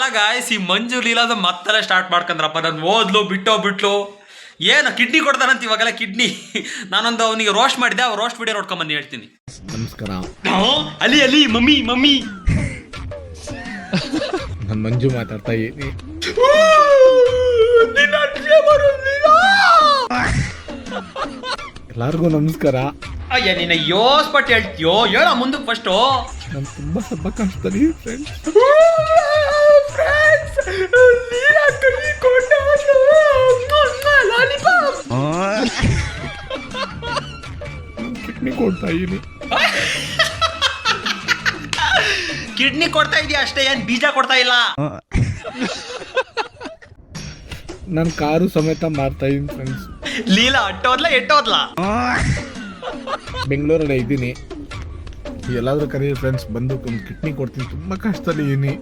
ಅಲ್ಲ ಗಾಯ್ಸ್, ಈ ಮಂಜು ಲೀಲಾದ ಮತ್ತೆ ಸ್ಟಾರ್ಟ್ ಮಾಡ್ಕೊಂಡ್ರಪ್ಪ. ನಾನು ಓದ್ಲು ಬಿಟ್ಲು ಏನು ಕಿಡ್ನಿ ಕೊಡ್ತಾನಂತ ಇವಾಗೆಲ್ಲ ಕಿಡ್ನಿ. ನಾನೊಂದು ಅವನಿಗೆ ರೋಸ್ಟ್ ಮಾಡಿದೆ, ಅವ್ರು ರೋಸ್ಟ್ ವಿಡಿಯೋ ನೋಡ್ಕೊಂಬಂದು ಹೇಳ್ತೀನಿ. ನಮಸ್ಕಾರ. ಅಲ್ಲಿ ಮಮ್ಮಿ ನಾನು ಮಂಜು ಮಾತಾಡ್ತಾ ಇದ್ದೀನಿ. ಎಲ್ಲರಿಗೂ ನಮಸ್ಕಾರ. ಅಯ್ಯ ನಿನ್ನ ಯೋಸ್ಪಟ್ಟು ಹೇಳ್ತೀಯೋ, ಹೇಳ ಮುಂದಕ್ಕೆ ಫಸ್ಟು. ನಾನು ತುಂಬಾ ಸ್ವಲ್ಪ ಕಷ್ಟದಲ್ಲಿ ಫ್ರೆಂಡ್ಸ್. ಕಿಡ್ನಿ ಕೊಡ್ತಾ ಇದ್ದೀನಿ. ಕಿಡ್ನಿ ಕೊಡ್ತಾ ಇದೀಯ ಅಷ್ಟೇ, ಏನ್ ಬೀಜ ಕೊಡ್ತಾ ಇಲ್ಲ. ನಾನು ಕಾರು ಸಮೇತ ಮಾರ್ತಾ ಇದ್ದೀನಿ ಫ್ರೆಂಡ್ಸ್. ಲೀಲಾ ಎಟ್ಟೋದ್ಲಾ ಬೆಂಗಳೂರಲ್ಲಿ ಇದ್ದೀನಿ. ಎಲ್ಲಾದ್ರೂ ಕರೀರಿ ಫ್ರೆಂಡ್ಸ್, ಬಂದು ಒಂದು ಕಿಡ್ನಿ ಕೊಡ್ತೀನಿ. ತುಂಬಾ ಕಷ್ಟದಲ್ಲಿ ಇದೀನಿ.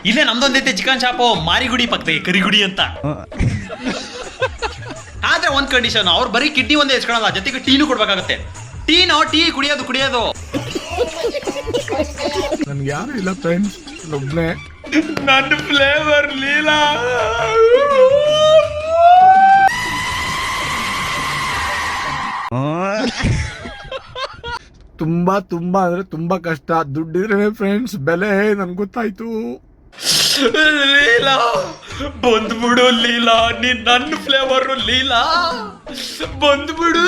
ಇಲ್ಲೇ ನಮ್ದೊಂದೈತೆ ಚಿಕನ್ ಶಾಪು, ಮಾರಿಗುಡಿ ಪಕ್ಕದ ಕರಿಗುಡಿ ಅಂತ. ಆದ್ರೆ ಒಂದ್ ಕಂಡೀಷನ್, ಅವ್ರು ಬರೀ ಕಿಡ್ನಿ ಒಂದೇ ಎಸ್ಕೊಳಲ್ಲ, ಜೊತೆಗೆ ಟೀನು ಕೊಡ್ಬೇಕಾಗತ್ತೆ. ಟೀ ಕುಡಿಯೋದು ನನ್ಗೆ ಯಾರು ಇಲ್ಲ ಫ್ರೆಂಡ್ಸ್, ಒಬ್ನೇ. ನನ್ನ ಫ್ಲೇವರ್ ಲೀಲಾ. ತುಂಬಾ ಅಂದ್ರೆ ತುಂಬಾ ಕಷ್ಟ. ದುಡ್ಡಿದ್ರೆ ಫ್ರೆಂಡ್ಸ್ ಬೆಲೆ ನನ್ಗೆ ಗೊತ್ತಾಯ್ತು. ಲೀಲಾ ಬಂದ್ಬಿಡು ಲೀಲಾ, ನೀನ್ ನನ್ನ ಫ್ಲೇವರ್ ಲೀಲಾ, ಬಂದ್ಬಿಡು.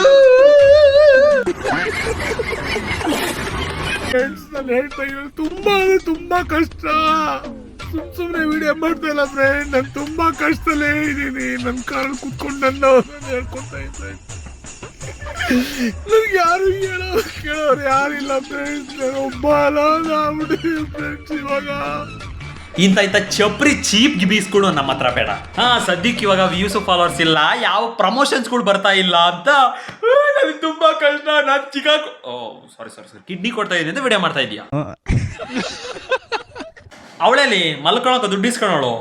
ಫ್ರೆಂಡ್ಸ್ ನಾನು ಹೇಳ್ತಾ ಇರೋದು ತುಂಬಾ ಅಂದ್ರೆ ತುಂಬಾ ಕಷ್ಟ. ಸುಮ್ನೆ ವಿಡಿಯೋ ಮಾಡ್ತಾ ಇಲ್ಲ ಫ್ರೆಂಡ್. ನಾನು ತುಂಬಾ ಕಷ್ಟದಲ್ಲೇ ಇದ್ದೀನಿ. ನನ್ನ ಕಾರಲ್ಲಿ ಕುತ್ಕೊಂಡು ನಾನು ಹೇಳ್ಕೊತಾ ಇದ್ದೆ. ನನ್ಗೆ ಯಾರು ಕೇಳೋರು ಯಾರಿಲ್ಲ ಫ್ರೆಂಡ್ಸ್. ನಾನು ಒಬ್ಬ ಅಲ್ಲ ಫ್ರೆಂಡ್ಸ್. ಇವಾಗ ಇಂಥ ಚಪ್ರಿ ಚೀಪ್ ಗಿಬೀಸ್ಗಳು ನಮ್ಮ ಹತ್ರ ಬೇಡ. ಸದ್ಯಕ್ಕೆ ಇವಾಗ ವ್ಯೂಸ್ ಫಾಲೋವರ್ಸ್ ಇಲ್ಲ, ಯಾವ ಪ್ರಮೋಷನ್ಸ್ಗಳು ಬರ್ತಾ ಇಲ್ಲ ಅಂತ ನನಗೆ ತುಂಬಾ ಕಷ್ಟ. ನಾನು ಸಾರಿ ಕಿಡ್ನಿ ಕೊಡ್ತಾ ಇದೀನಿ ಅಂತ ವಿಡಿಯೋ ಮಾಡ್ತಾ ಇದೀಯಾ? ಅವಳೇಲಿ ಮಲ್ಕೊಳಕ ದುಡ್ಡು ಇಸ್ಕೊಳೋಳು.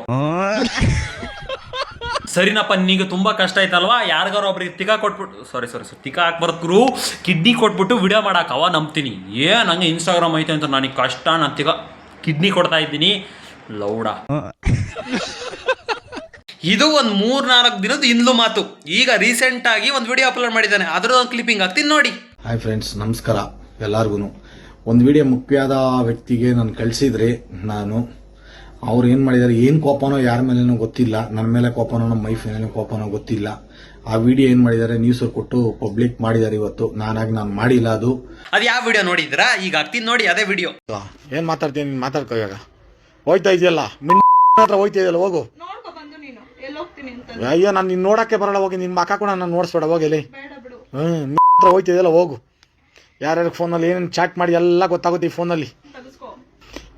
ಸರಿನಪ್ಪ, ನಿನಗೆ ತುಂಬಾ ಕಷ್ಟ ಆಯ್ತಲ್ವಾ, ಯಾರಿಗಾರ ಒಬ್ರಿಗೆ ತಿಕಾ ಕೊಟ್ಬಿಟ್ಟು ಸಾರಿ ತಿಕಾ ಹಾಕ್ಬರ್ದ್ರು ಕಿಡ್ನಿ ಕೊಟ್ಬಿಟ್ಟು ವಿಡಿಯೋ ಮಾಡಾಕವ ನಂಬ್ತೀನಿ. ನಂಗೆ ಇನ್ಸ್ಟಾಗ್ರಾಮ್ ಐತೆ ಅಂತ ನನಗೆ ಕಷ್ಟ. ನಾನು ಕಿಡ್ನಿ ಕೊಡ್ತಾ ಇದ್ದೀನಿ ಲೌಡ. ಇದು ಒಂದು 3-4 ದಿನದ ಹಿಂದ್ಲು ಮಾತು. ಈಗ ರೀಸೆಂಟ್ ಆಗಿ ಒಂದು ವಿಡಿಯೋ ಅಪ್ಲೋಡ್ ಮಾಡಿದ್ದಾನೆ, ಅದರ ಕ್ಲಿಪ್ಪಿಂಗ್ ಹಾಕ್ತೀನಿ ನೋಡಿ. ಹಾಯ್ ಫ್ರೆಂಡ್ಸ್, ನಮಸ್ಕಾರ ಎಲ್ಲರಿಗೂ. ಒಂದು ವಿಡಿಯೋ ಮುಖ್ಯವಾದ ವ್ಯಕ್ತಿಗೆ ನಾನು ಕಳಿಸಿದ್ರೆ, ಅವ್ರು ಏನು ಮಾಡಿದ್ದಾರೆ, ಏನು ಕೋಪನೋ ಯಾರ ಮೇಲೇನೋ ಗೊತ್ತಿಲ್ಲ. ನನ್ನ ಮೇಲೆ ಕೋಪನೋ ನಮ್ಮ ವೈಫ್ ಮೇಲೆ ಕೋಪನೋ ಗೊತ್ತಿಲ್ಲ. ಆ ವಿಡಿಯೋ ಏನು ಮಾಡಿದ್ದಾರೆ, ನ್ಯೂಸ್ ಹತ್ರ ಪಬ್ಲಿಕ್ ಮಾಡಿದ್ದಾರೆ ಇವತ್ತು. ನಾನು ಮಾಡಿಲ್ಲ. ಅದು ಯಾವ ವಿಡಿಯೋ ನೋಡಿದ್ರಾ? ಈಗ ಹಾಕ್ತೀನಿ ನೋಡಿ, ಅದೇ ವಿಡಿಯೋ. ಏನು ಮಾತಾಡ್ತೀನಿ, ನೀನು ಮಾತಾಡ್ಕೋ. ಇವಾಗ ಹೋಯ್ತಾ ಇದೆಯಲ್ಲ, ಹತ್ರ ಹೋಯ್ತಾ ಇದೆಯಲ್ಲ, ಹೋಗು. ಅಯ್ಯೋ, ನಾನು ನಿನ್ನ ನೋಡಕ್ಕೆ ಬರಲ್ಲ, ಹೋಗಿ ನಿನ್ನ ಮಕ್ಕ ಕೂಡ ನಾನು ನೋಡಿಸ್ಬೇಡ, ಹೋಗಿಲಿ. ಹತ್ರ ಹೋಯ್ತಾ ಇದೆಯಲ್ಲ, ಹೋಗು. ಯಾರ್ಯಾರು ಫೋನಲ್ಲಿ ಏನೇನು ಚಾಟ್ ಮಾಡಿ ಎಲ್ಲ ಗೊತ್ತಾಗುತ್ತೆ ಈ ಫೋನಲ್ಲಿ.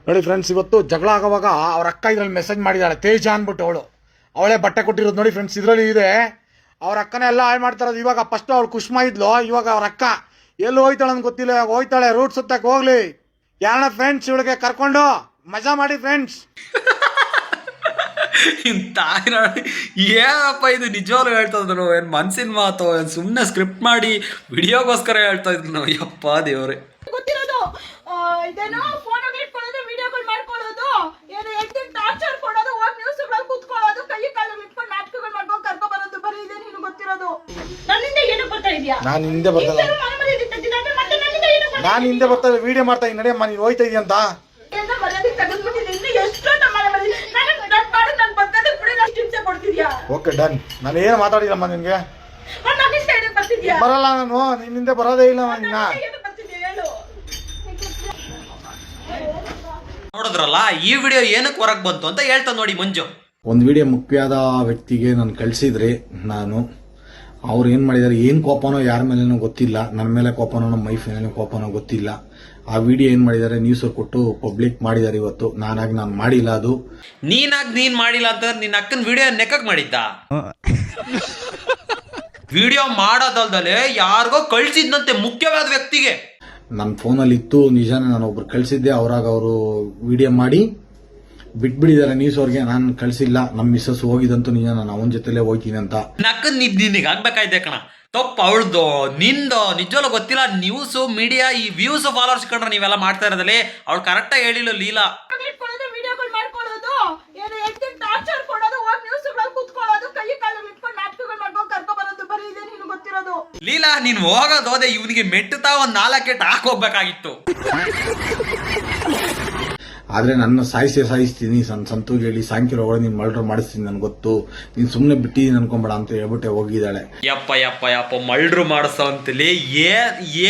ನೋಡಿ ಫ್ರೆಂಡ್ಸ್, ಇವತ್ತು ಜಗಳ ಆಗೋವಾಗ ಅವ್ರ ಅಕ್ಕ ಇದ್ರಲ್ಲಿ ಮೆಸೇಜ್ ಮಾಡಿದಾಳೆ, ತೇಜ ಅಂದ್ಬಿಟ್ಟು. ಅವಳೇ ಬಟ್ಟೆ ಕೊಟ್ಟಿರೋದು ನೋಡಿ ಫ್ರೆಂಡ್ಸ್. ಇದರಲ್ಲಿ ಇದೆ ಅವ್ರ ಅಕ್ಕನೇ ಎಲ್ಲ ಹಾಳು ಮಾಡ್ತಾರೋದು. ಇವಾಗ ಫಸ್ಟ್ ಅವಳು ಕುಷ್ಮಾ ಇದ್ಲು, ಇವಾಗ ಅವ್ರ ಅಕ್ಕ ಎಲ್ಲಿ ಹೋಯ್ತಾಳೆ ಅಂತ ಗೊತ್ತಿಲ್ಲ. ಇವಾಗ ಹೋಯ್ತಾಳೆ ರೂಟ್ ಸುತ್ತಕ್ಕೆ. ಹೋಗ್ಲಿ ಯಾರನ್ನ ಫ್ರೆಂಡ್ಸ್, ಇವಳಿಗೆ ಕರ್ಕೊಂಡು ಮಜಾ ಮಾಡಿ ಫ್ರೆಂಡ್ಸ್. ಏನಪ್ಪ ಇದು, ನಿಜವಾಗ್ಲೂ ಹೇಳ್ತಾ ಇದ್ರು? ಏನು ಮನ್ಸಿನ ಮಾತು, ಏನು ಸುಮ್ಮನೆ ಸ್ಕ್ರಿಪ್ಟ್ ಮಾಡಿ ವಿಡಿಯೋಗೋಸ್ಕರ ಹೇಳ್ತಾ ಇದ್ರು ನಾವು? ಯಪ್ಪ ದೇವ್ರೆ. ಗೊತ್ತಿರೋದು ಇದೇನೋ ಫೋನ್ ಇಟ್ಕೊಳ್ಳೋದು, ವಿಡಿಯೋಗಳು ಮಾಡ್ಕೊಳ್ಳೋದು, ಏನು ಎಕ್ಟಿಂಗ್ ಟಾರ್ಚರ್ ಕೊಡೋದು, ಹೋಗಿ ನ್ಯೂಸ್ಗಳಲ್ಲಿ ಕೂತ್ಕೊಳ್ಳೋದು, ಕೈ ಕಾಲಲ್ಲಿ ಇಟ್ಕೊಂಡು ನಾಟಕಗಳು ಮಾಡ್ಕೊಂಡು ಕರ್ಕೊ ಬರೋದು, ಬರೀ ಇದೆ. ನೀನು ಗೊತ್ತಿರೋದು. ನನ್ನಿಂದ ಏನು ಬರ್ತಾ ಇದೆಯಾ? ನಾನು ಹಿಂದೆ ಬರ್ತಲ್ಲ, ನಾನು ಹಿಂದೆ ಬರ್ತಾ ವಿಡಿಯೋ ಮಾಡ್ತಾ ಇದ್ದೀನಿ. ನಡೆಯಮ್ಮ, ನೀನು ಹೋಯ್ತಾ ಇದೆಯಾ ಅಂತ ಓಕೆ ಡನ್. ನಾನು ಏನು ಮಾತಾಡಿಲ್ಲಮ್ಮ ನಿನ್ಗೆ, ಬರಲ್ಲ. ನಾನು ನಿನ್ನಿಂದ ಬರೋದೇ ಇಲ್ಲ. ನೋಡಿದ್ರಲ್ಲ, ಈ ವಿಡಿಯೋ ಏನಕ್ಕೆ ಹೊರಗೆ ಬಂತು ಅಂತ ಹೇಳ್ತಾ ನೋಡಿ ಮಂಜು. ಒಂದು ವಿಡಿಯೋ ಮುಖ್ಯವಾದ ವ್ಯಕ್ತಿಗೆ ನಾನು ಕಳಿಸಿದ್ರೆ, ಅವ್ರು ಏನು ಮಾಡಿದ್ದಾರೆ, ಏನು ಕೋಪನೋ ಯಾರ ಮೇಲೇನೋ ಗೊತ್ತಿಲ್ಲ. ನನ್ನ ಮೇಲೆ ಕೋಪನೋ ನಮ್ಮ ವೈಫ್ ಮೇಲೆ ಕೋಪನೋ ಗೊತ್ತಿಲ್ಲ. ಆ ವಿಡಿಯೋ ಏನು ಮಾಡಿದ್ದಾರೆ, ನ್ಯೂಸ್ ಹತ್ರ ಪಬ್ಲಿಕ್ ಮಾಡಿದ್ದಾರೆ ಇವತ್ತು. ನಾನು ಮಾಡಿಲ್ಲ. ಅದು ನೀನ್ ಮಾಡಿಲ್ಲ ಅಂತಂದ್ರೆ ನಿನ್ನ ಅಕ್ಕನ ವಿಡಿಯೋ ನೆಕ್ಕಕ್ ಮಾಡಿದ್ದ? ವಿಡಿಯೋ ಮಾಡೋದಲ್ದಲೆ ಯಾರಿಗೋ ಕಳ್ಸಿದ್ನಂತೆ ಮುಖ್ಯವಾದ ವ್ಯಕ್ತಿಗೆ. ನನ್ನ ಫೋನಲ್ಲಿ ಇತ್ತು, ನಿಜಾನೇ. ನಾನು ಒಬ್ರು ಕಳಿಸಿದ್ದೆ, ಅವರು ವಿಡಿಯೋ ಮಾಡಿ ಬಿಟ್ಬಿಟ್ಟಿದ್ದಾರೆ ನ್ಯೂಸ್ ಅವ್ರಿಗೆ. ನಾನು ಕಳಿಸಿಲ್ಲ. ನಮ್ಮ ಮಿಸ್ಸಸ್ ಹೋಗಿದಂತೂ ನಿಜ, ನಾನು ಅವನ ಜೊತೆಲೇ ಹೋಗ್ತೀನಿ ಅಂತ. ನಕ್ಕನ್ ನಿನಗೆ ಆಗ್ಬೇಕಾಯ್ದೆ ಕಣ. ತಪ್ಪು ಅವಳ್ದು, ನಿಂದು ನಿಜವಲ್ಲ ಗೊತ್ತಿಲ್ಲ. ನ್ಯೂಸ್ ಮೀಡಿಯಾ ಈ ವ್ಯೂಸ್ ಫಾಲೋವರ್ಸ್ ಕಂಡ್ರೆ ನೀವೆಲ್ಲ ಮಾಡ್ತಾ ಇರೋದಲ್ಲಿ ಅವಳು ಕರೆಕ್ಟಾಗಿ ಹೇಳಿಲ್ಲ ಲೀಲಾ. ವಿಡಿಯೋಗಳು ಮಾಡ್ಕೊಳ್ಳೋದು, ಏನು ಲೀಲಾ ನೀನ್ ಹೋಗೋದೋದೆ ಇವನಿಗೆ ಮೆಟ್ಟುತ್ತಾ ಒಂದ್ 4 ಏಟ್ ಹಾಕೋಗ್ಬೇಕಾಗಿತ್ತು. ಆದರೆ ನನ್ನ ಸಾಯಿಸ್ತೀನಿ ಸಂತೂಗೆ ಹೇಳಿ ಸಾಯಂಕಾಲ ಒಳಗೆ ನೀನು ಮರ್ಡರ್ ಮಾಡಿಸ್ತೀನಿ ನನ್ಗೆ ಗೊತ್ತು, ನೀನು ಸುಮ್ಮನೆ ಬಿಟ್ಟಿದ್ದೀನಿ ಅನ್ಕೊಂಬೇಡ ಅಂತ ಹೇಳ್ಬಿಟ್ಟೆ ಹೋಗಿದ್ದಾಳೆ. ಯಪ್ಪ ಮಲ್ಡ್ರು ಮಾಡಿಸೋ ಅಂತಲೇ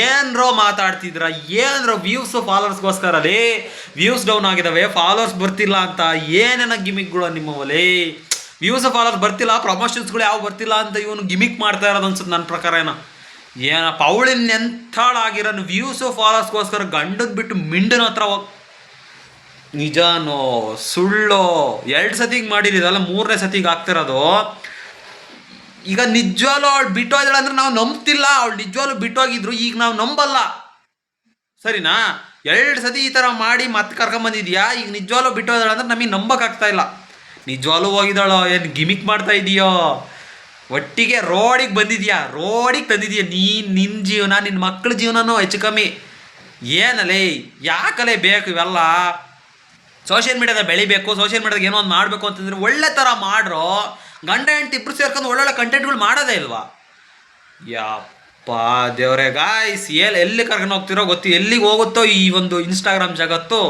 ಏನ್ರೋ ಮಾತಾಡ್ತಿದ್ರ, ಏನ್ರೋ ವ್ಯೂಸ್ ಫಾಲೋವರ್ಸ್ಗೋಸ್ಕರ ಲೇ, ವ್ಯೂಸ್ ಡೌನ್ ಆಗಿದಾವೆ, ಫಾಲೋವರ್ಸ್ ಬರ್ತಿಲ್ಲ ಅಂತ ಏನೇನ ಗಿಮಿಕ್ಗಳು ನಿಮ್ಮವಲೇ. ವ್ಯೂಸ್ ಫಾಲೋವರ್ಸ್ ಬರ್ತಿಲ್ಲ, ಪ್ರಮೋಷನ್ಸ್ಗಳು ಯಾವ ಬರ್ತಿಲ್ಲ ಅಂತ ಇವನು ಗಿಮಿಕ್ ಮಾಡ್ತಾ ಇರೋದು ಅನ್ಸುತ್ತೆ ನನ್ನ ಪ್ರಕಾರ. ಏನಪ್ಪ ಅವಳಿನ ಎಂಥಾಳಾಗಿರೋ ವ್ಯೂಸು ಫಾಲೋವರ್ಸ್ಗೋಸ್ಕರ ಗಂಡದ್ ಬಿಟ್ಟು ಮಿಂಡನ ಹತ್ರ ಹೋಗಿ, ನಿಜಾನೋ ಸುಳ್ಳೋ 2 ಸತಿಗೆ ಮಾಡಿರೋದಲ್ಲ 3ನೇ ಸತಿಗೆ ಆಗ್ತಿರೋದು. ಈಗ ನಿಜವಾಗ್ಲೂ ಅವಳು ಬಿಟ್ಟೋಗಿದ್ದಾಳೆ ಅಂದ್ರೆ ನಾವು ನಂಬ್ತಿಲ್ಲ, ಅವಳು ನಿಜವಾಗ್ಲೂ ಬಿಟ್ಟೋಗಿದ್ರು ಈಗ ನಾವು ನಂಬಲ್ಲ, ಸರಿನಾ? 2 ಸತಿ ಈ ಥರ ಮಾಡಿ ಮತ್ತೆ ಕರ್ಕೊಂಬಂದಿದ್ಯಾ, ಈಗ ನಿಜವಾಗ್ಲೂ ಬಿಟ್ಟೋಗಿದ್ದಾಳೆ ಅಂದ್ರೆ ನಮಗೆ ನಂಬಕ್ಕಾಗ್ತಾ ಇಲ್ಲ. ನಿಜವಾಗ್ಲೂ ಹೋಗಿದ್ದಾಳೋ ಏನು ಗಿಮಿಕ್ ಮಾಡ್ತಾ ಇದೀಯೋ? ಒಟ್ಟಿಗೆ ರೋಡಿಗೆ ಬಂದಿದ್ಯಾ, ರೋಡಿಗೆ ತಂದಿದ್ಯಾ ನಿನ್ನ ಜೀವನ, ನಿನ್ನ ಮಕ್ಕಳ ಜೀವನನೂ ಹೆಚ್ಚು ಕಮ್ಮಿ. ಏನಲ್ಲೇ ಯಾಕಲೇ ಬೇಕು ಇವೆಲ್ಲ? ಸೋಷಿಯಲ್ ಮೀಡಿಯಾದಾಗ ಬೆಳಿಬೇಕು, ಸೋಷಿಯಲ್ ಮೀಡಿಯಾದಾಗ ಏನೋ ಒಂದು ಮಾಡಬೇಕು ಅಂತಂದ್ರೆ ಒಳ್ಳೆ ಥರ ಮಾಡ್ರೋ. ಗಂಡ ಹೆಂಡ್ತಿ ಇಬ್ಬರು ಸೇರ್ಕೊಂಡು ಒಳ್ಳೊಳ್ಳೆ ಕಂಟೆಂಟ್ಗಳು ಮಾಡೋದೇ ಇಲ್ವಾ? ಯಪ್ಪ ದೇವ್ರೆ ಗಾಯ್ಸ್, ಎಲ್ಲಿ ಕರ್ಕೊಂಡು ಹೋಗ್ತಿರೋ ಗೊತ್ತು, ಎಲ್ಲಿಗೆ ಹೋಗುತ್ತೋ ಈ ಒಂದು ಇನ್ಸ್ಟಾಗ್ರಾಮ್ ಜಗತ್ತು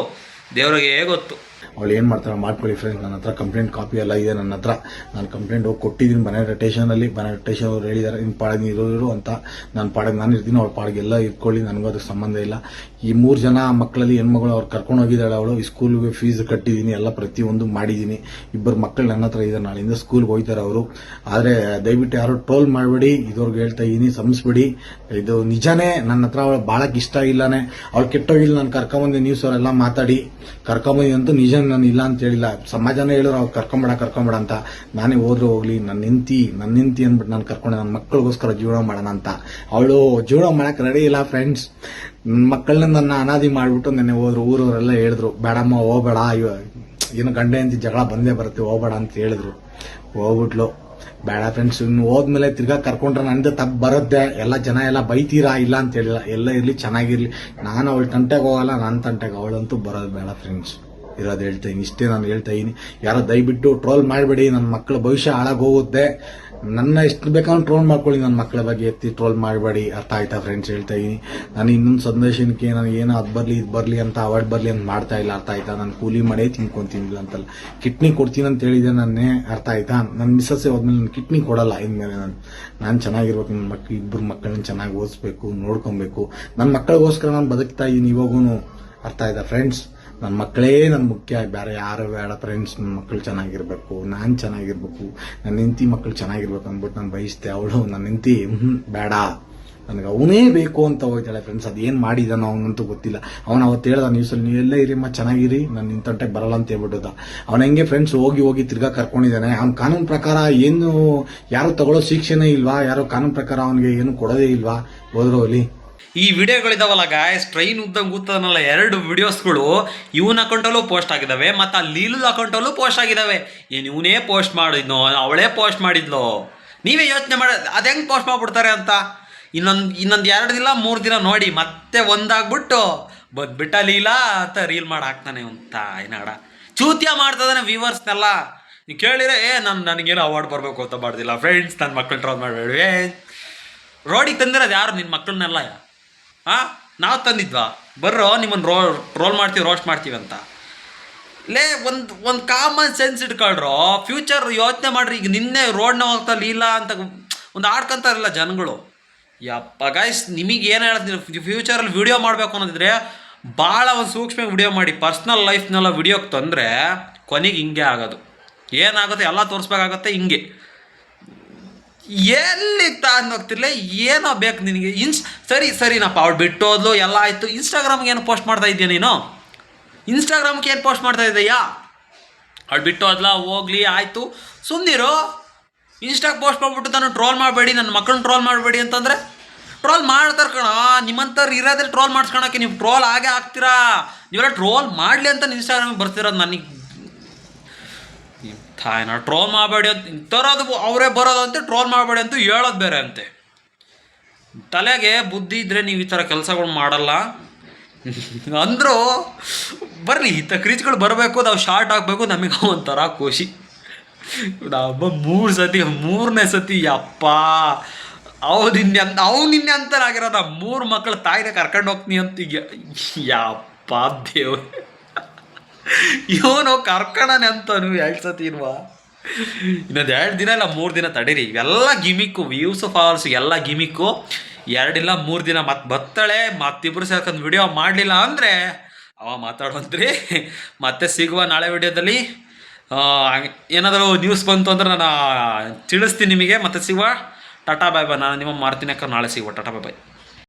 ದೇವ್ರಿಗೆ ಗೊತ್ತು. ಅವಳು ಏನು ಮಾಡ್ತಾಳೆ ಮಾಡ್ಕೊಳ್ಳಿ ಫ್ರೆಂಡ್ಸ್. ನನ್ನ ಹತ್ರ ಕಂಪ್ಲೇಂಟ್ ಕಾಪಿ ಎಲ್ಲ ಇದೆ ನನ್ನ ಹತ್ರ. ನಾನು ಕಂಪ್ಲೇಂಟ್ ಹೋಗಿ ಕೊಟ್ಟಿದ್ದೀನಿ ಬನಾರಟೇಷನಲ್ಲಿ. ಬನಾರಟೇಷನ್ ಅವ್ರು ಹೇಳಿದ್ದಾರೆ ಇನ್ನು ಪಾಡಿಗೆ ಇರೋರು ಅಂತ. ನಾನು ಪಾಡಿಗೆ ನಾನು ಇರ್ತೀನಿ, ಅವ್ಳ ಪಾಡಿಗೆಲ್ಲ ಇಟ್ಕೊಳ್ಳಿ, ನನಗೂ ಅದಕ್ಕೆ ಸಂಬಂಧ ಇಲ್ಲ. ಈ 3 ಜನ ಮಕ್ಕಳಲ್ಲಿ ಹೆಣ್ಮಗಳು ಅವ್ರು ಕರ್ಕೊಂಡು ಹೋಗಿದ್ದಾಳೆ. ಅವಳು ಈ ಸ್ಕೂಲ್ಗೆ ಫೀಸ್ ಕಟ್ಟಿದ್ದೀನಿ, ಎಲ್ಲ ಪ್ರತಿಯೊಂದು ಮಾಡಿದ್ದೀನಿ. 2 ಮಕ್ಕಳು ನನ್ನ ಹತ್ರ ಇದ್ದಾರೆ, ನಾಳೆಯಿಂದ ಸ್ಕೂಲ್ಗೆ ಹೋಗ್ತಾರೆ ಅವರು. ಆದರೆ ದಯವಿಟ್ಟು ಯಾರು ಟ್ರೋಲ್ ಮಾಡಬೇಡಿ, ಇದ್ರಿಗೆ ಹೇಳ್ತಾ ಇದ್ದೀನಿ, ಸಂಸ್ಬಿಡಿ. ಇದು ನಿಜಾನೇ, ನನ್ನ ಹತ್ರ ಅವಳು ಭಾಳಕ್ಕೆ ಇಷ್ಟ ಇಲ್ಲಾನೆ, ಅವಳು ಕೆಟ್ಟೋಗಿಲ್ಲ. ನಾನು ಕರ್ಕೊಂಬಂದೆ, ನ್ಯೂಸ್ ಅವರೆಲ್ಲ ಮಾತಾಡಿ ಕರ್ಕೊಂಬಂದಿ ಅಂತೂ ನಿಜ, ನಾನು ಇಲ್ಲ ಅಂತ ಹೇಳಿಲ್ಲ. ಸಮಾಜನೇ ಹೇಳಿದ್ರು ಅವ್ರು ಕರ್ಕೊಂಬೇಡ ಅಂತ. ನಾನೇ ಹೋದ್ರೆ ಹೋಗ್ಲಿ, ನನ್ನ ನಿಂತಿ ಅಂದ್ಬಿಟ್ಟು ನಾನು ಕರ್ಕೊಂಡೆ, ನನ್ನ ಮಕ್ಕಳಿಗೋಸ್ಕರ ಜೀವನ ಮಾಡೋಣ ಅಂತ. ಅವಳು ಜೀವನ ಮಾಡಕ್ಕೆ ರೆಡಿ ಇಲ್ಲ ಫ್ರೆಂಡ್ಸ್. ನನ್ನ ಮಕ್ಕಳನ್ನ ನನ್ನ ಅನಾದಿ ಮಾಡಿಬಿಟ್ಟು ನೆನ್ನೆ ಹೋದ್ರು. ಊರವರೆಲ್ಲ ಹೇಳಿದ್ರು ಬೇಡಮ್ಮ ಹೋಗ್ಬೇಡ, ಏನು ಗಂಡ ಅಂತ ಜಗಳ ಬಂದೇ ಬರುತ್ತೆ, ಹೋಗ್ಬೇಡ ಅಂತ ಹೇಳಿದ್ರು. ಹೋಗ್ಬಿಟ್ಲು. ಬೇಡ ಫ್ರೆಂಡ್ಸ್, ಇನ್ನು ಹೋದ್ಮೇಲೆ ತಿರ್ಗಾ ಕರ್ಕೊಂಡ್ರೆ ನಂದು ತಪ್ಪು ಬರುತ್ತೆ, ಎಲ್ಲ ಜನ ಎಲ್ಲ ಬೈತೀರಾ, ಇಲ್ಲ ಅಂತ ಹೇಳಿಲ್ಲ. ಎಲ್ಲ ಇರಲಿ, ಚೆನ್ನಾಗಿರ್ಲಿ. ನಾನು ಅವಳ ತಂಟೆಗೆ ಹೋಗಲ್ಲ, ನನ್ನ ತಂಟೆಗೆ ಅವಳಂತೂ ಬರೋದು ಬೇಡ ಫ್ರೆಂಡ್ಸ್. ಇರೋದು ಹೇಳ್ತಾ ಇದೀನಿ, ಇಷ್ಟೇ ನಾನು ಹೇಳ್ತಾ ಇದೀನಿ. ಯಾರೋ ದಯವಿಟ್ಟು ಟ್ರೋಲ್ ಮಾಡಬೇಡಿ, ನನ್ನ ಮಕ್ಕಳ ಭವಿಷ್ಯ ಹಾಳಾಗೋಗುತ್ತೆ. ನನ್ನ ಎಷ್ಟು ಬೇಕಾದ್ರೂ ಟ್ರೋಲ್ ಮಾಡ್ಕೊಳ್ಳಿ, ನನ್ನ ಮಕ್ಕಳ ಬಗ್ಗೆ ಎತ್ತಿ ಟ್ರೋಲ್ ಮಾಡಬೇಡಿ. ಅರ್ಥ ಆಯ್ತಾ ಫ್ರೆಂಡ್ಸ್? ಹೇಳ್ತಾ ಇದೀನಿ. ನಾನು ಇನ್ನೊಂದು ಸಂದೇಶನಕ್ಕೆ ನಾನು ಏನೋ ಅದು ಬರಲಿ ಇದು ಬರಲಿ ಅಂತ ಅವಾರ್ಡ್ ಬರಲಿ ಅಂತ ಮಾಡ್ತಾ ಇಲ್ಲ. ಅರ್ಥ ಆಯ್ತಾ? ನಾನು ಕೂಲಿ ಮಾಡೇ ತಿನ್ಕೊಂತಿನಿಲ್ಲ ಅಂತಲ್ಲ, ಕಿಡ್ನಿ ಕೊಡ್ತೀನಿ ಅಂತ ಹೇಳಿದೆ ನಾನೇ. ಅರ್ಥ ಆಯ್ತಾ? ನನ್ನ ಮಿಸ್ಸಸ್ಸೇ ಹೋದ್ಮೇಲೆ ನಾನು ಕಿಡ್ನಿ ಕೊಡಲ್ಲ ಇನ್ಮೇಲೆ. ನಾನು ಚೆನ್ನಾಗಿರ್ಬೇಕು, ನನ್ನ ಮಕ್ಕಳು 2 ಮಕ್ಕಳನ್ನ ಚೆನ್ನಾಗಿ ಓದಿಸ್ಬೇಕು, ನೋಡ್ಕೊಬೇಕು. ನನ್ನ ಮಕ್ಕಳಿಗೋಸ್ಕರ ನಾನು ಬದುಕ್ತಾ ಇದ್ದೀನಿ ಇವಾಗೂ. ಅರ್ಥ ಆಯ್ತಾ ಫ್ರೆಂಡ್ಸ್? ನನ್ನ ಮಕ್ಕಳೇ ನನ್ನ ಮುಖ್ಯ, ಬೇರೆ ಯಾರು ಬೇಡ ಫ್ರೆಂಡ್ಸ್. ನನ್ನ ಮಕ್ಕಳು ಚೆನ್ನಾಗಿರ್ಬೇಕು, ನಾನು ಚೆನ್ನಾಗಿರ್ಬೇಕು, ನನ್ನ ಹೆಂಡತಿ ಮಕ್ಕಳು ಚೆನ್ನಾಗಿರ್ಬೇಕು ಅಂದ್ಬಿಟ್ಟು ನಾನು ಬಯಸ್ತೆ. ಅವಳು ನನ್ನ ಹೆಂಡತಿ ಬೇಡ, ನನಗೆ ಅವನೇ ಬೇಕು ಅಂತ ಹೋಗ್ತಾಳೆ ಫ್ರೆಂಡ್ಸ್. ಅದೇನು ಮಾಡಿದಾನೋ ಅವನಂತೂ ಗೊತ್ತಿಲ್ಲ. ಅವನು ಅವತ್ತು ಹೇಳ್ದ ನ್ಯೂಸಲ್ಲಿ, ನೀವೆಲ್ಲ ಇರಿಮ್ಮ ಚೆನ್ನಾಗಿರಿ, ನಾನು ನಿನ್ನ ತಂಟೆಗೆ ಬರಲ್ಲ ಅಂತ ಹೇಳ್ಬಿಟ್ಟದ. ಅವನ ಹೆಂಗೆ ಫ್ರೆಂಡ್ಸ್ ಹೋಗಿ ತಿರ್ಗಾ ಕರ್ಕೊಂಡಿದ್ದಾನೆ. ಅವ್ನ ಕಾನೂನು ಪ್ರಕಾರ ಏನು ಯಾರು ತಗೊಳ್ಳೋ ಶಿಕ್ಷೆನೇ ಇಲ್ವಾ, ಯಾರೋ ಕಾನೂನು ಪ್ರಕಾರ ಅವನಿಗೆ ಏನು ಕೊಡೋದೇ ಇಲ್ವಾ? ಹೋದ್ರು ಅಲ್ಲಿ ಈ ವಿಡಿಯೋಗಳಿದಾವಲ್ಲ ಗಾಯ್ಸ್, ಟ್ರೈನ್ ಉದ್ದಂಗೆ ಕೂತದನಲ್ಲ 2 ವಿಡಿಯೋಸ್ಗಳು ಇವನ ಅಕೌಂಟಲ್ಲೂ ಪೋಸ್ಟ್ ಆಗಿದ್ದಾವೆ, ಮತ್ತು ಆ ಲೀಲದ ಅಕೌಂಟಲ್ಲೂ ಪೋಸ್ಟ್ ಆಗಿದ್ದಾವೆ. ಏನು ಇವನೇ ಪೋಸ್ಟ್ ಮಾಡಿದ್ನೋ ಅವಳೇ ಪೋಸ್ಟ್ ಮಾಡಿದ್ಲೋ? ನೀವೇ ಯೋಚನೆ ಮಾಡಿ ಅದು ಹೆಂಗೆ ಪೋಸ್ಟ್ ಮಾಡಿಬಿಡ್ತಾರೆ ಅಂತ. ಇನ್ನೊಂದು 2 ದಿನ 3 ದಿನ ನೋಡಿ ಮತ್ತೆ ಒಂದಾಗ್ಬಿಟ್ಟು ಬಂದ್ಬಿಟ್ಟ ಲೀಲಾ ಅಂತ ರೀಲ್ ಮಾಡಿ ಹಾಕ್ತಾನೆ ಅಂತ. ಏನಾಡ ಚೂತ್ಯ ಮಾಡ್ತದಾನೆ ವ್ಯೂವರ್ಸ್ನೆಲ್ಲ. ನೀವು ಕೇಳಿದ್ರೆ ನನಗೇನು ಅವಾರ್ಡ್ ಬರಬೇಕು ಅಂತ ಮಾಡ್ದಿಲ್ಲ ಫ್ರೆಂಡ್ಸ್, ನನ್ನ ಮಕ್ಕಳು ಟ್ರೋಲ್ ಮಾಡಬೇಡಿ. ರೋಡಿಗೆ ತಂದಿರೋದು ಯಾರು? ನಿನ್ನ ಮಕ್ಕಳನ್ನೆಲ್ಲ ನಾವು ತಂದಿದ್ವಾ? ಬರ್ರೋ ನಿಮ್ಮನ್ನು ಟ್ರೋಲ್ ಮಾಡ್ತೀವಿ, ರೋಸ್ಟ್ ಮಾಡ್ತೀವಿ ಅಂತ. ಲೇ ಒಂದು ಕಾಮನ್ ಸೆನ್ಸ್ ಇಟ್ಕೊಳ್ರೋ, ಫ್ಯೂಚರ್ ಯೋಚನೆ ಮಾಡ್ರಿ. ಈಗ ನಿನ್ನೆ ರೋಡ್ನ ಹೋಗ್ತಾ ಲೀಲ ಅಂತ ಒಂದು ಆಡ್ಕೊಂತಾರಲ್ಲ ಜನಗಳು. ಯಪ್ಪ ಗಾಯ್ಸ್, ನಿಮಗೆ ಏನು ಹೇಳ್ತೀನಿ, ಫ್ಯೂಚರಲ್ಲಿ ವಿಡಿಯೋ ಮಾಡಬೇಕು ಅನ್ನೋದಿದ್ರೆ ಭಾಳ ಒಂದು ಸೂಕ್ಷ್ಮ ವಿಡಿಯೋ ಮಾಡಿ. ಪರ್ಸ್ನಲ್ ಲೈಫ್ನೆಲ್ಲ ವಿಡಿಯೋಕ್ಕೆ ತಂದರೆ ಕೊನೆಗೆ ಹಿಂಗೆ ಆಗೋದು. ಏನಾಗುತ್ತೆ ಎಲ್ಲ ತೋರಿಸ್ಬೇಕಾಗತ್ತೆ ಹಿಂಗೆ. ಎಲ್ಲಿ ಹೋಗ್ತಿರ್ಲ, ಏನೋ ಬೇಕು ನಿನಗೆ. ಸರಿನಪ್ಪ, ಅವಳು ಬಿಟ್ಟೋದ್ಲು ಎಲ್ಲ ಆಯಿತು. ಇನ್ಸ್ಟಾಗ್ರಾಮ್ಗೆ ಏನು ಪೋಸ್ಟ್ ಮಾಡ್ತಾ ಇದೆಯಾ ನೀನು? ಇನ್ಸ್ಟಾಗ್ರಾಮ್ಗೆ ಏನು ಪೋಸ್ಟ್ ಮಾಡ್ತಾ ಇದೆಯಾ? ಅವಳು ಬಿಟ್ಟೋದ್ಲ, ಹೋಗ್ಲಿ ಆಯಿತು, ಸುಮ್ಮನಿರು. ಇನ್ಸ್ಟಾಗೆ ಪೋಸ್ಟ್ ಮಾಡ್ಬಿಟ್ಟು ನಾನು ಟ್ರೋಲ್ ಮಾಡಬೇಡಿ, ನನ್ನ ಮಕ್ಕಳನ್ನ ಟ್ರೋಲ್ ಮಾಡಬೇಡಿ ಅಂತಂದರೆ ಟ್ರೋಲ್ ಮಾಡ್ತಾರೆ ಕಣ. ನಿಮ್ಮಂಥವ್ರು ಇರೋದ್ರೆ ಟ್ರೋಲ್ ಮಾಡಿಸ್ಕೊಳಕ್ಕೆ ನೀವು ಟ್ರೋಲ್ ಆಗೇ ಆಗ್ತೀರಾ. ನೀವೆಲ್ಲ ಟ್ರೋಲ್ ಮಾಡಲಿ ಅಂತ ಇನ್ಸ್ಟಾಗ್ರಾಮಿಗೆ ಬರ್ತಿರೋದು. ನನಗೆ ನಾ ಟ್ರೋಲ್ ಮಾಡಬೇಡಿ ಅಂತ ತರೋದು, ಅವರೇ ಬರೋದು ಅಂತ ಟ್ರೋಲ್ ಮಾಡಬೇಡಿ ಅಂತ ಹೇಳೋದು ಬೇರೆ ಅಂತೆ. ತಲೆಗೆ ಬುದ್ಧಿ ಇದ್ದರೆ ನೀವು ಈ ಥರ ಕೆಲಸಗಳು ಮಾಡಲ್ಲ ಅಂದರೂ ಬರಲಿ. ಈ ಕ್ರೀಚ್ಗಳು ಬರಬೇಕು, ನಾವು ಶಾರ್ಟ್ ಆಗಬೇಕು, ನಮಗೆ ಒಂಥರ ಖುಷಿ. ಹಬ್ಬ 3 ಸತಿ, 3ನೇ ಸತಿ ಯಪ್ಪ ಅವ್ನು ನಿನ್ನೆ ಅಂತನಾಗಿರೋದ 3 ಮಕ್ಕಳು ತಾಯಿನ ಕರ್ಕೊಂಡು ಹೋಗ್ತೀನಿ ಅಂತ ಈಗ ಯಪ್ಪ ದೇವ್ ಇವನು ಕರ್ಕಣನೆ ಅಂತನು 2 ಸತಿ ಇಲ್ವಾ ಇನ್ನೊಂದು 2 ದಿನ ಇಲ್ಲ 3 ದಿನ ತಡೀರಿ ಇವೆಲ್ಲ ಗಿಮಿಕ್ಕು ವ್ಯೂಸ್ ಫಾಲ್ಸ್ ಎಲ್ಲ ಗಿಮಿಕ್ಕು 2 ಇಲ್ಲ 3 ದಿನ ಮತ್ತೆ ಬರ್ತಾಳೆ ಮತ್ತಿಬ್ರು ಸೇರ್ಕೊಂಡು ವಿಡಿಯೋ ಮಾಡಲಿಲ್ಲ ಅಂದರೆ ಅವ ಮಾತಾಡುವಂತ್ರಿ ಮತ್ತೆ ಸಿಗುವ ನಾಳೆ ವಿಡಿಯೋದಲ್ಲಿ ಏನಾದರೂ ನ್ಯೂಸ್ ಬಂತು ಅಂದ್ರೆ ನಾನು ತಿಳಿಸ್ತೀನಿ ನಿಮಗೆ ಮತ್ತೆ ಸಿಗುವ ಟಾಟಾ ಬಾಯ್ ಬಾಯ್ ನಾನು ನಿಮ್ಮ ಮಾಡ್ತೀನಿ ಅಕ್ಕ ನಾಳೆ ಸಿಗುವ ಟಾಟಾ ಬಾಯ್ ಬಾಯ್